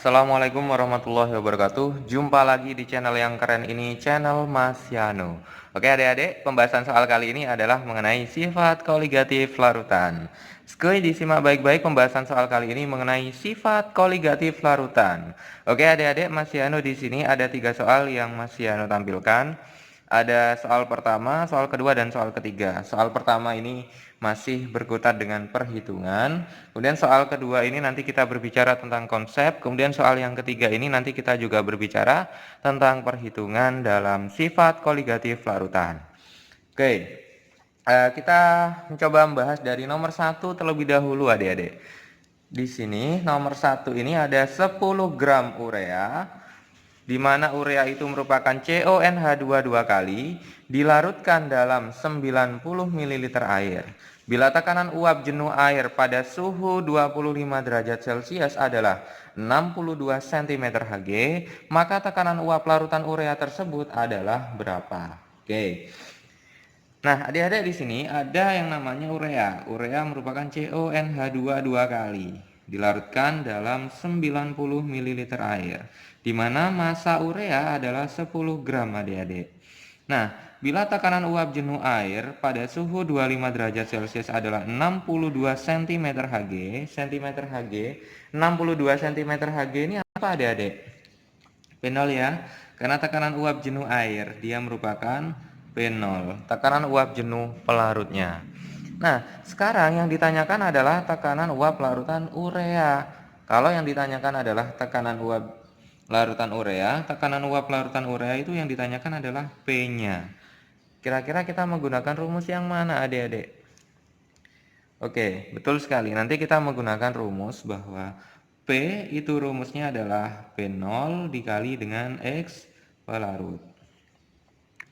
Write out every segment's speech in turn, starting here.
Assalamualaikum warahmatullahi wabarakatuh. Jumpa lagi di channel yang keren ini, channel Mas Yano. Oke adik-adik, pembahasan soal kali ini adalah mengenai sifat koligatif larutan. Sekali disimak baik-baik pembahasan soal kali ini mengenai sifat koligatif larutan. Oke adik-adik, Mas Yano di sini ada 3 soal yang Mas Yano tampilkan. Ada soal pertama, soal kedua, dan soal ketiga. Soal pertama ini masih berkutat dengan perhitungan. Kemudian soal kedua ini nanti kita berbicara tentang konsep. Kemudian soal yang ketiga ini nanti kita juga berbicara tentang perhitungan dalam sifat koligatif larutan. Oke, kita mencoba membahas dari nomor 1 terlebih dahulu adik-adik. Di sini nomor 1 ini ada 10 gram urea, di mana urea itu merupakan CONH2 dua kali, dilarutkan dalam 90 ml air. Bila tekanan uap jenuh air pada suhu 25 derajat Celcius adalah 62 cm Hg, maka tekanan uap larutan urea tersebut adalah berapa? Oke. Nah, adik-adik di sini ada yang namanya urea. Urea merupakan CONH2 dua kali, dilarutkan dalam 90 ml air, di mana massa urea adalah 10 gram adik-adik. Nah, bila tekanan uap jenuh air pada suhu 25 derajat Celcius adalah 62 cm Hg, 62 cm Hg ini apa adik-adik? P0 ya, karena tekanan uap jenuh air, dia merupakan P0, tekanan uap jenuh pelarutnya. Nah, sekarang yang ditanyakan adalah tekanan uap larutan urea. Kalau yang ditanyakan adalah tekanan uap larutan urea, tekanan uap larutan urea itu yang ditanyakan adalah P-nya. Kira-kira kita menggunakan rumus yang mana adik-adik? Oke, betul sekali. Nanti kita menggunakan rumus bahwa P itu rumusnya adalah P0 dikali dengan X pelarut.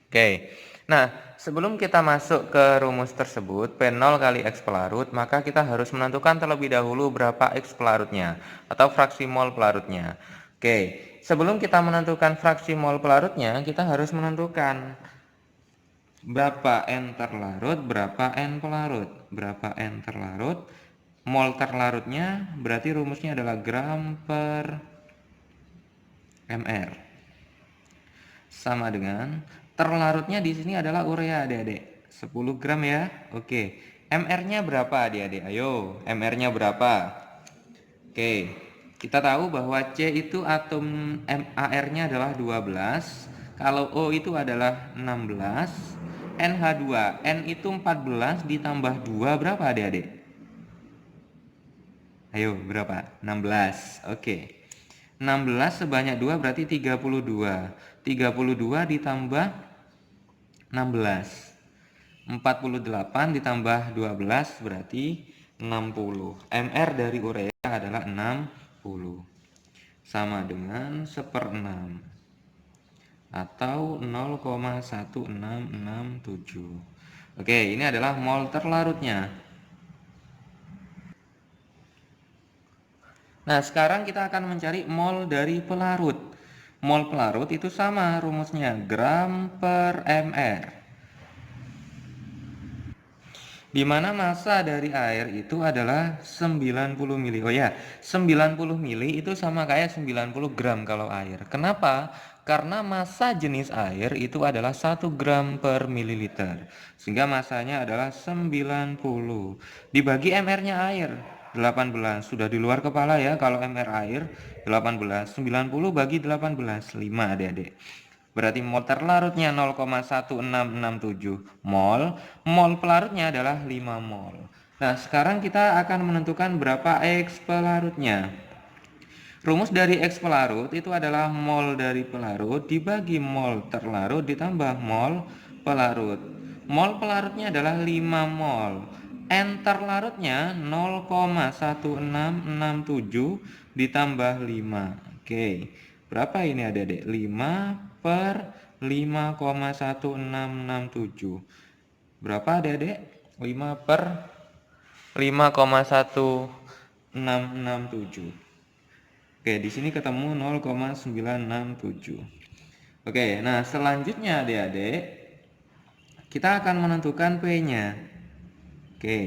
Oke, nah sebelum kita masuk ke rumus tersebut, P0 kali X pelarut, maka kita harus menentukan terlebih dahulu berapa X pelarutnya atau fraksi mol pelarutnya. Oke, sebelum kita menentukan fraksi mol pelarutnya, kita harus menentukan berapa N terlarut, berapa N pelarut. Berapa N terlarut, mol terlarutnya berarti rumusnya adalah gram per mr. Sama dengan terlarutnya di sini adalah urea adik-adik. 10 gram ya. Oke. MR-nya berapa adik-adik? Ayo, MR-nya berapa? Oke. Kita tahu bahwa C itu atom AR-nya adalah 12. Kalau O itu adalah 16. NH2, N itu 14 ditambah 2 berapa adik-adik? Ayo, berapa? 16. Oke. 16 sebanyak 2 berarti 32. 32 ditambah 16. 48 ditambah 12 berarti 60. MR dari urea adalah 60. Sama dengan 1/6 atau 0,1667. Oke, ini adalah mol terlarutnya. Nah, sekarang kita akan mencari mol dari pelarut. Mol pelarut itu sama rumusnya, gram per mr. Di mana massa dari air itu adalah 90 mili. Oh ya, 90 mili itu sama kayak 90 gram kalau air. Kenapa? Karena massa jenis air itu adalah 1 gram per mililiter. Sehingga massanya adalah 90. Dibagi mr-nya air, 18. Sudah di luar kepala ya kalau mr air 18. 90 bagi 18, 5 adik-adik. Berarti mol terlarutnya 0,1667 mol, mol pelarutnya adalah 5 mol. Nah, sekarang kita akan menentukan berapa X pelarutnya. Rumus dari X pelarut itu adalah mol dari pelarut dibagi mol terlarut ditambah mol pelarut. Mol pelarutnya adalah 5 mol. N terlarutnya 0,1667 ditambah 5. Oke. Berapa ini adik-adik? 5 per 5,1667. Berapa adik-adik? 5 per 5,1667. Oke, di sini ketemu 0,967. Oke, nah selanjutnya adik-adik, kita akan menentukan P-nya. Oke,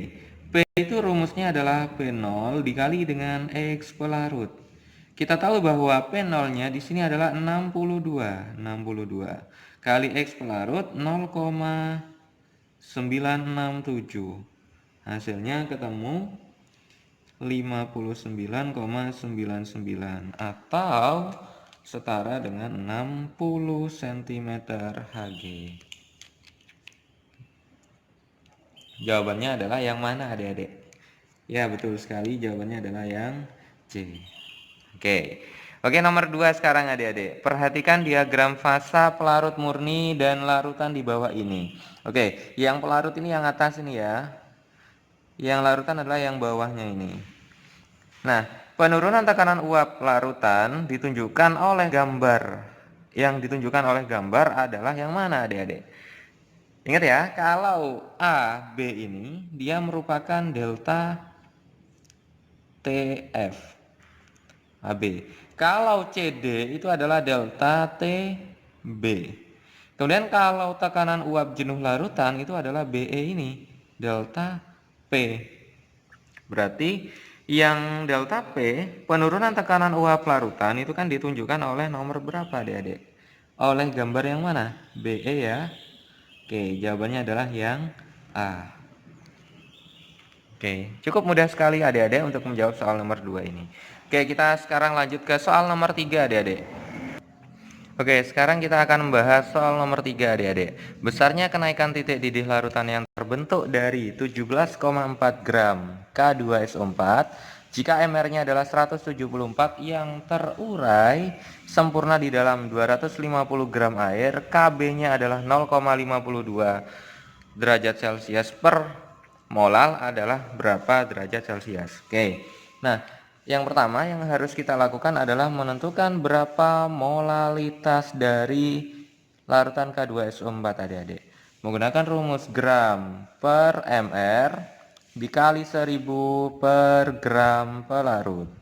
P itu rumusnya adalah P0 dikali dengan X pelarut. Kita tahu bahwa P0-nya di sini adalah 62 kali X pelarut 0,967. Hasilnya ketemu 59,99 atau setara dengan 60 cm Hg. Jawabannya adalah yang mana adik-adik? Ya, betul sekali, jawabannya adalah yang C. Oke, nomor 2 sekarang adik-adik. Perhatikan diagram fasa pelarut murni dan larutan di bawah ini. Oke, yang pelarut ini yang atas ini ya. Yang larutan adalah yang bawahnya ini. Nah, penurunan tekanan uap larutan ditunjukkan oleh gambar. Yang ditunjukkan oleh gambar adalah yang mana adik-adik? Ingat ya, kalau A, B ini dia merupakan delta TF. AB. Kalau CD itu adalah delta TB. Kemudian kalau tekanan uap jenuh larutan itu adalah BE ini, delta P. Berarti yang delta P, penurunan tekanan uap larutan itu kan ditunjukkan oleh nomor berapa adik-adik? Oleh gambar yang mana? BE ya. Oke, jawabannya adalah yang A. Oke, cukup mudah sekali adik-adik untuk menjawab soal nomor 2 ini. Oke, kita sekarang lanjut ke soal nomor 3 adik-adik. Oke, sekarang kita akan membahas soal nomor 3 adik-adik. Besarnya kenaikan titik didih larutan yang terbentuk dari 17,4 gram K2SO4 jika MR-nya adalah 174 yang terurai sempurna di dalam 250 gram air, KB-nya adalah 0,52 derajat Celcius per molal adalah berapa derajat Celcius. Oke, nah yang pertama yang harus kita lakukan adalah menentukan berapa molalitas dari larutan K2SO4 adik-adik. Menggunakan rumus gram per mr dikali 1000 per gram pelarut.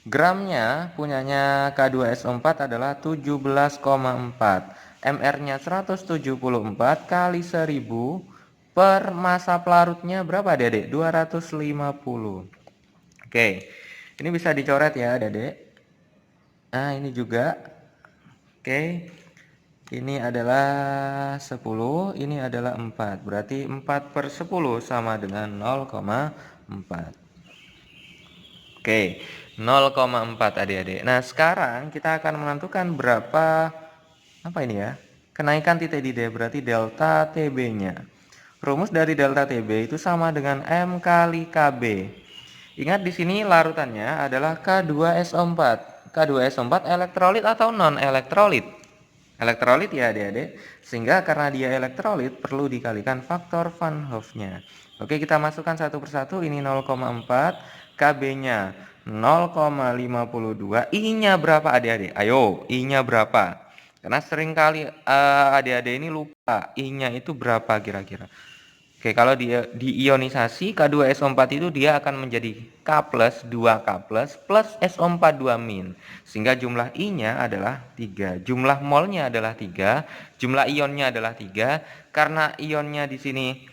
Gramnya punyanya K2SO4 adalah 17,4. MR-nya 174 kali 1000 per massa pelarutnya berapa adik-adik? 250. Oke. Ini bisa dicoret ya adik-adik. Nah ini juga. Oke. Ini adalah 10, ini adalah 4. Berarti 4 per 10 sama dengan 0,4. Oke, 0,4 adik-adik. Nah sekarang kita akan menentukan berapa, apa ini ya, kenaikan titik didih, berarti delta TB-nya. Rumus dari delta TB itu sama dengan M kali KB. Ingat di sini larutannya adalah K2SO4. K2SO4 elektrolit atau non elektrolit? Elektrolit ya adik-adik. Sehingga karena dia elektrolit perlu dikalikan faktor Van Hoff-nya. Oke, kita masukkan satu persatu. Ini 0,4, KB-nya 0,52. I-nya berapa adik-adik? Ayo, I-nya berapa? Karena seringkali adik-adik ini lupa I-nya itu berapa kira-kira. Oke, kalau dia diionisasi K2SO4 itu dia akan menjadi K+, 2K+, plus SO4 2-. Sehingga jumlah I-nya adalah 3. Jumlah molnya adalah 3, jumlah ionnya adalah 3. Karena ionnya di sini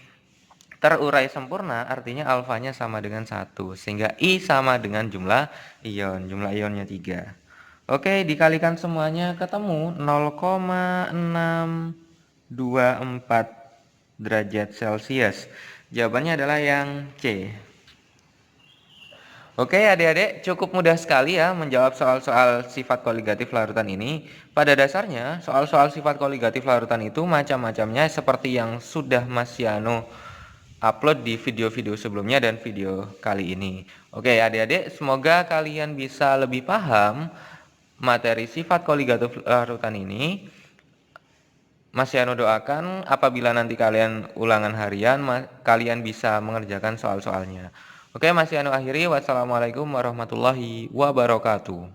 terurai sempurna, artinya alfanya sama dengan 1. Sehingga I sama dengan jumlah ionnya 3. Oke, dikalikan semuanya ketemu 0,624 derajat Celcius. Jawabannya adalah yang C. Oke adik-adik, cukup mudah sekali ya menjawab soal-soal sifat koligatif larutan ini. Pada dasarnya soal-soal sifat koligatif larutan itu macam-macamnya seperti yang sudah Mas Yano upload di video-video sebelumnya dan video kali ini. Oke adik-adik, semoga kalian bisa lebih paham materi sifat koligatif larutan ini. Mas Yano doakan apabila nanti kalian ulangan harian, kalian bisa mengerjakan soal-soalnya. Oke, Mas Yano akhiri. Wassalamualaikum warahmatullahi wabarakatuh.